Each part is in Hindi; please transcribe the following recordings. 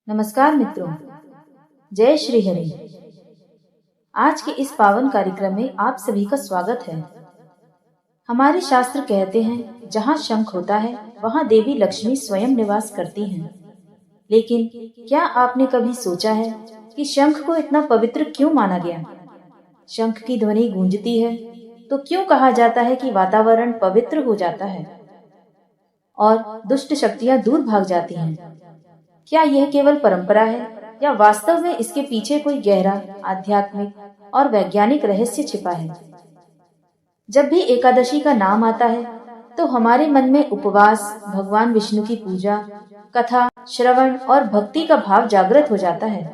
नमस्कार मित्रों, जय श्री हरि। आज के इस पावन कार्यक्रम में आप सभी का स्वागत है। हमारे शास्त्र कहते हैं, जहाँ शंख होता है वहाँ देवी लक्ष्मी स्वयं निवास करती हैं। लेकिन क्या आपने कभी सोचा है कि शंख को इतना पवित्र क्यों माना गया? शंख की ध्वनि गूंजती है तो क्यों कहा जाता है कि वातावरण पवित्र हो जाता है और दुष्ट शक्तियाँ दूर भाग जाती हैं? क्या यह केवल परंपरा है या वास्तव में इसके पीछे कोई गहरा आध्यात्मिक और वैज्ञानिक रहस्य छिपा है? जब भी एकादशी का नाम आता है तो हमारे मन में उपवास, भगवान विष्णु की पूजा, कथा, श्रवण और भक्ति का भाव जागृत हो जाता है।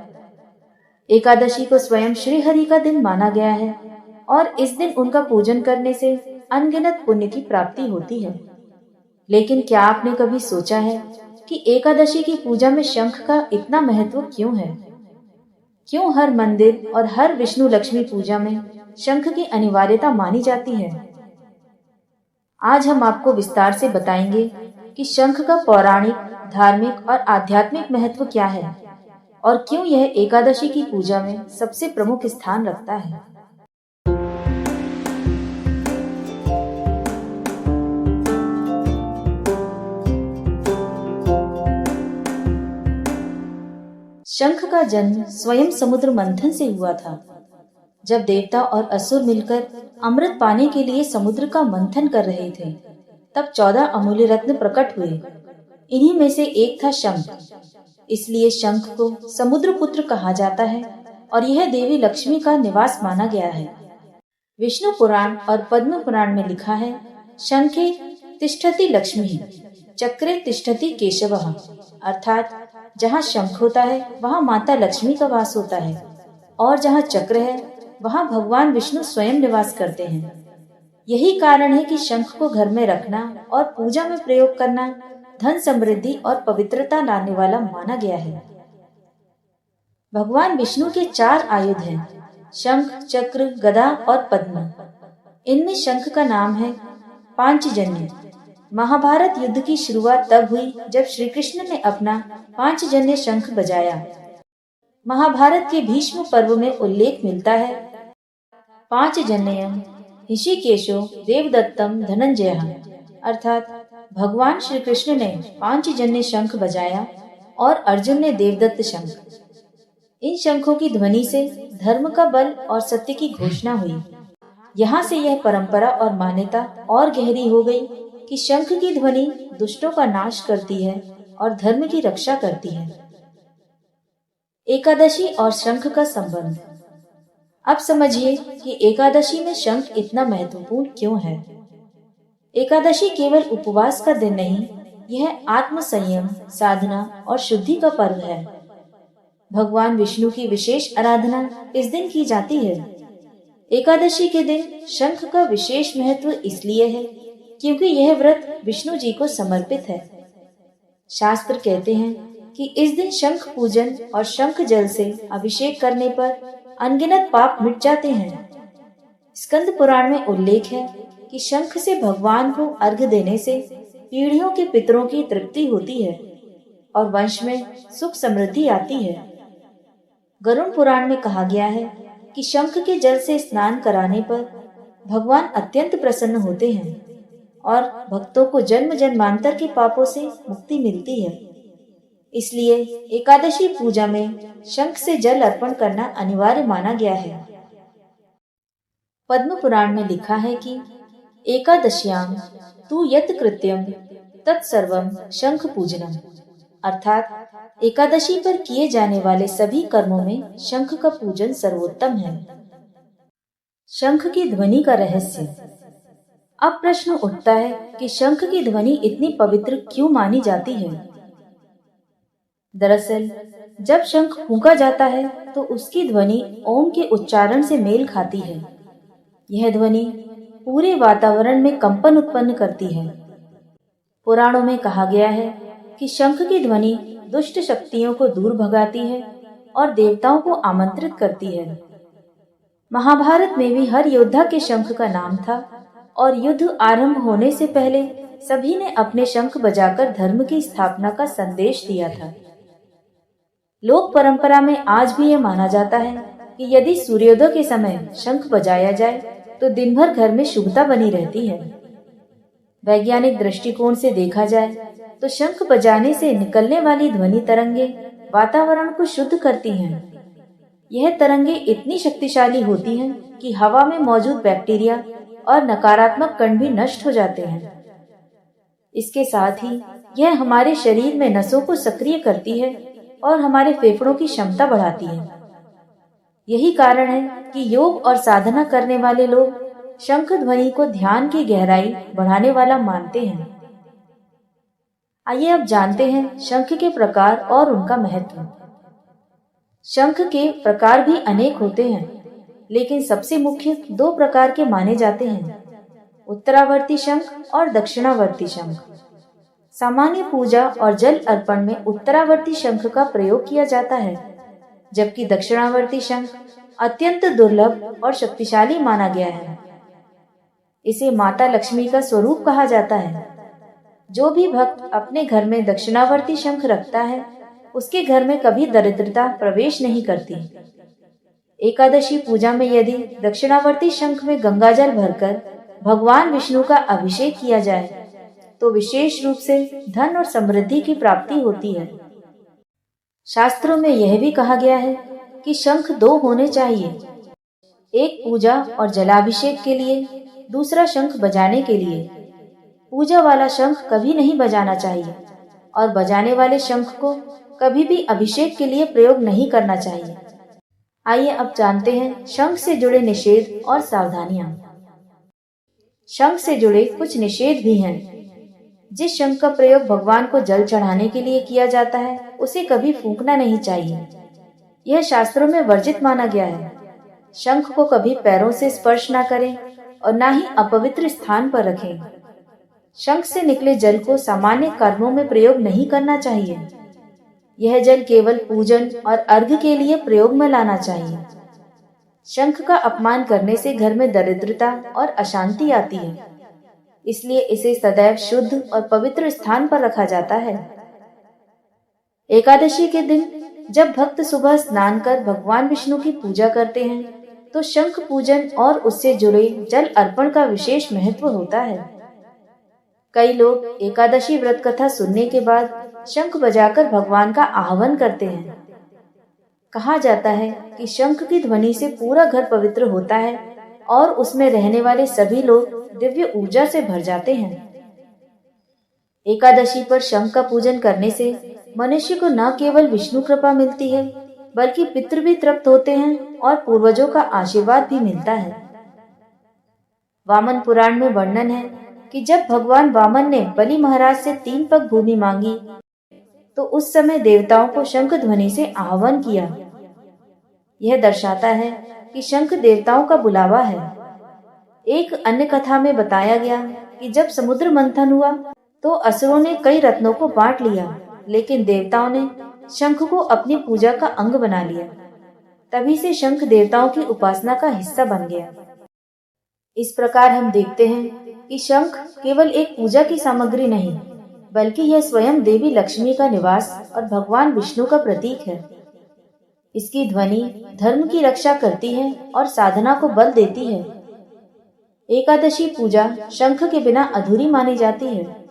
एकादशी को स्वयं श्री हरि का दिन माना गया है और इस दिन उनका पूजन करने से अनगिनत पुण्य की प्राप्ति होती है। लेकिन क्या आपने कभी सोचा है कि एकादशी की पूजा में शंख का इतना महत्व क्यों है? क्यों हर मंदिर और हर विष्णु लक्ष्मी पूजा में शंख की अनिवार्यता मानी जाती है? आज हम आपको विस्तार से बताएंगे कि शंख का पौराणिक, धार्मिक और आध्यात्मिक महत्व क्या है और क्यों यह एकादशी की पूजा में सबसे प्रमुख स्थान रखता है। शंख का जन्म स्वयं समुद्र मंथन से हुआ था। जब देवता और असुर मिलकर अमृत पाने के लिए समुद्र का मंथन कर रहे थे, तब 14 अमूल्य रत्न प्रकट हुए। इन्हीं में से एक था शंख। इसलिए शंख को समुद्र पुत्र कहा जाता है और यह देवी लक्ष्मी का निवास माना गया है। विष्णु पुराण और पद्म पुराण में लिखा है, शंखे तिष्ठति लक्ष्मी, चक्रे तिष्ठति केशवः, अर्थात जहाँ शंख होता है वहाँ माता लक्ष्मी का वास होता है और जहाँ चक्र है वहाँ भगवान विष्णु स्वयं निवास करते हैं। यही कारण है कि शंख को घर में रखना और पूजा में प्रयोग करना धन, समृद्धि और पवित्रता लाने वाला माना गया है। भगवान विष्णु के 4 आयुध हैं, शंख, चक्र, गदा और पद्म। इनमें शंख का नाम है पांचजन्य। महाभारत युद्ध की शुरुआत तब हुई जब श्री कृष्ण ने अपना पांचजन्य शंख बजाया। महाभारत के भीष्म पर्व में उल्लेख मिलता है, पांचजन्यम ऋषिकेशो देवदत्तम धनंजयः, अर्थात भगवान श्री कृष्ण ने पांचजन्य शंख बजाया और अर्जुन ने देवदत्त शंख। इन शंखों की ध्वनि से धर्म का बल और सत्य की घोषणा हुई। यहाँ से यह परंपरा और मान्यता और गहरी हो गई कि शंख की ध्वनि दुष्टों का नाश करती है और धर्म की रक्षा करती है। एकादशी और शंख का संबंध। अब समझिए कि एकादशी में शंख इतना महत्वपूर्ण क्यों है। एकादशी केवल उपवास का दिन नहीं, यह आत्म संयम, साधना और शुद्धि का पर्व है। भगवान विष्णु की विशेष आराधना इस दिन की जाती है। एकादशी के दिन शंख का विशेष महत्व इसलिए है क्योंकि यह व्रत विष्णु जी को समर्पित है। शास्त्र कहते हैं कि इस दिन शंख पूजन और शंख जल से अभिषेक करने पर अनगिनत पाप मिट जाते हैं। स्कंद पुराण में उल्लेख है कि शंख से भगवान को अर्घ्य देने से पीढ़ियों के पितरों की तृप्ति होती है और वंश में सुख समृद्धि आती है। गरुड़ पुराण में कहा गया है कि शंख के जल से स्नान कराने पर भगवान अत्यंत प्रसन्न होते हैं और भक्तों को जन्म जन्मांतर के पापों से मुक्ति मिलती है। इसलिए एकादशी पूजा में शंख से जल अर्पण करना अनिवार्य माना गया है। पद्म पुराण में लिखा है कि एकादश्याम तु यत् कृत्यम तत्सर्वम शंख पूजनम, अर्थात एकादशी पर किए जाने वाले सभी कर्मों में शंख का पूजन सर्वोत्तम है। शंख की ध्वनि का रहस्य। अब प्रश्न उठता है कि शंख की ध्वनि इतनी पवित्र क्यों मानी जाती है। दरअसल जब शंख फूंका जाता है तो उसकी ध्वनि ओम के उच्चारण से मेल खाती है। यह ध्वनि पूरे वातावरण में कंपन उत्पन्न करती है। पुराणों में कहा गया है कि शंख की ध्वनि दुष्ट शक्तियों को दूर भगाती है और देवताओं को आमंत्रित करती है। महाभारत में भी हर योद्धा के शंख का नाम था और युद्ध आरंभ होने से पहले सभी ने अपने शंख बजाकर धर्म की स्थापना का संदेश दिया था। लोक परंपरा में आज भी ये माना जाता है कि यदि सूर्योदय के समय शंख बजाया जाए तो दिन भर घर में शुभता बनी रहती है। वैज्ञानिक दृष्टिकोण से देखा जाए तो शंख बजाने से निकलने वाली ध्वनि तरंगे वातावरण को शुद्ध करती हैं। यह तरंगे इतनी शक्तिशाली होती हैं कि हवा में मौजूद बैक्टीरिया और नकारात्मक कण भी नष्ट हो जाते हैं। इसके साथ ही यह हमारे शरीर में नसों को सक्रिय करती है और हमारे फेफड़ों की क्षमता बढ़ाती है। यही कारण है कि योग और साधना करने वाले लोग शंख ध्वनि को ध्यान की गहराई बढ़ाने वाला मानते हैं। आइए अब जानते हैं शंख के प्रकार और उनका महत्व। शंख के प्रकार भी अनेक होते हैं, लेकिन सबसे मुख्य दो प्रकार के माने जाते हैं, उत्तरावर्ती शंख और दक्षिणावर्ती शंख। सामान्य पूजा और जल अर्पण में उत्तरावर्ती शंख का प्रयोग किया जाता है, जबकि दक्षिणावर्ती शंख अत्यंत दुर्लभ और शक्तिशाली माना गया है। इसे माता लक्ष्मी का स्वरूप कहा जाता है। जो भी भक्त अपने घर में दक्षिणावर्ती शंख रखता है, उसके घर में कभी दरिद्रता प्रवेश नहीं करती। एकादशी पूजा में यदि दक्षिणावर्ती शंख में गंगाजल भरकर भगवान विष्णु का अभिषेक किया जाए तो विशेष रूप से धन और समृद्धि की प्राप्ति होती है। शास्त्रों में यह भी कहा गया है कि शंख दो होने चाहिए, एक पूजा और जलाभिषेक के लिए, दूसरा शंख बजाने के लिए। पूजा वाला शंख कभी नहीं बजाना चाहिए और बजाने वाले शंख को कभी भी अभिषेक के लिए प्रयोग नहीं करना चाहिए। आइए अब जानते हैं शंख से जुड़े निषेध और सावधानियां। शंख से जुड़े कुछ निषेध भी हैं। जिस शंख का प्रयोग भगवान को जल चढ़ाने के लिए किया जाता है, उसे कभी फूंकना नहीं चाहिए। यह शास्त्रों में वर्जित माना गया है। शंख को कभी पैरों से स्पर्श न करें और न ही अपवित्र स्थान पर रखें। शंख से निकले जल को सामान्य कर्मों में प्रयोग नहीं करना चाहिए। यह जल केवल पूजन और अर्घ्य के लिए प्रयोग में लाना चाहिए। शंख का अपमान करने से घर में दरिद्रता और अशांति आती है, इसलिए इसे सदैव शुद्ध और पवित्र स्थान पर रखा जाता है। एकादशी के दिन जब भक्त सुबह स्नान कर भगवान विष्णु की पूजा करते हैं, तो शंख पूजन और उससे जुड़े जल अर्पण का विशेष महत्व होता है। कई लोग एकादशी व्रत कथा सुनने के बाद शंख बजाकर भगवान का आह्वान करते हैं। कहा जाता है कि शंख की ध्वनि से पूरा घर पवित्र होता है और उसमें रहने वाले सभी लोग दिव्य ऊर्जा से भर जाते हैं। एकादशी पर शंख का पूजन करने से मनुष्य को न केवल विष्णु कृपा मिलती है, बल्कि पितृ भी तृप्त होते हैं और पूर्वजों का आशीर्वाद भी मिलता है। वामन पुराण में वर्णन है कि जब भगवान वामन ने बलि महाराज से 3 पग भूमि मांगी, तो उस समय देवताओं को शंख ध्वनि से आह्वान किया। यह दर्शाता है कि शंख देवताओं का बुलावा है। एक अन्य कथा में बताया गया कि जब समुद्र मंथन हुआ तो असुरों ने कई रत्नों को बांट लिया, लेकिन देवताओं ने शंख को अपनी पूजा का अंग बना लिया। तभी से शंख देवताओं की उपासना का हिस्सा बन गया। इस प्रकार हम देखते हैं कि शंख केवल एक पूजा की सामग्री नहीं, बल्कि यह स्वयं देवी लक्ष्मी का निवास और भगवान विष्णु का प्रतीक है। इसकी ध्वनि धर्म की रक्षा करती है और साधना को बल देती है। एकादशी पूजा शंख के बिना अधूरी मानी जाती है।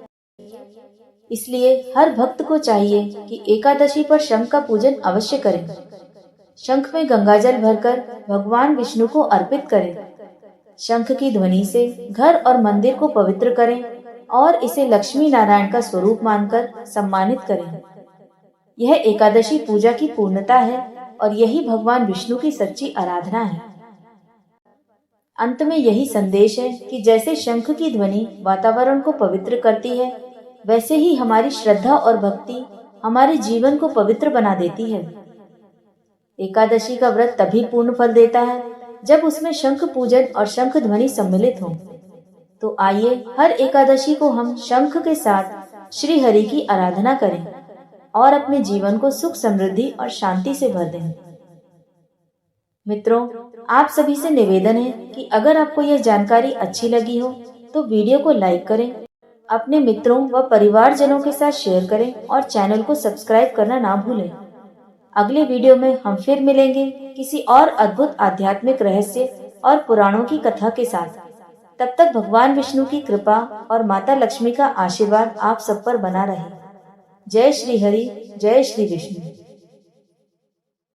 इसलिए हर भक्त को चाहिए कि एकादशी पर शंख का पूजन अवश्य करें। शंख में गंगाजल भरकर भगवान विष्णु को अर्पित करें। शंख की ध्वनि से घर और मंदिर को पवित्र करें और इसे लक्ष्मी नारायण का स्वरूप मानकर सम्मानित करें। यह एकादशी पूजा की पूर्णता है और यही भगवान विष्णु की सच्ची आराधना है। अंत में यही संदेश है कि जैसे शंख की ध्वनि वातावरण को पवित्र करती है, वैसे ही हमारी श्रद्धा और भक्ति हमारे जीवन को पवित्र बना देती है। एकादशी का व्रत तभी पूर्ण फल देता है जब उसमें शंख पूजन और शंख ध्वनि सम्मिलित हो। तो आइए हर एकादशी को हम शंख के साथ श्री हरि की आराधना करें और अपने जीवन को सुख, समृद्धि और शांति से भर दें। मित्रों, आप सभी से निवेदन है कि अगर आपको यह जानकारी अच्छी लगी हो तो वीडियो को लाइक करें, अपने मित्रों व परिवारजनों के साथ शेयर करें और चैनल को सब्सक्राइब करना ना भूलें। अगले वीडियो में हम फिर मिलेंगे किसी और अद्भुत आध्यात्मिक रहस्य और पुराणों की कथा के साथ। तब तक भगवान विष्णु की कृपा और माता लक्ष्मी का आशीर्वाद आप सब पर बना रहे। जय श्री हरि, जय श्री विष्णु।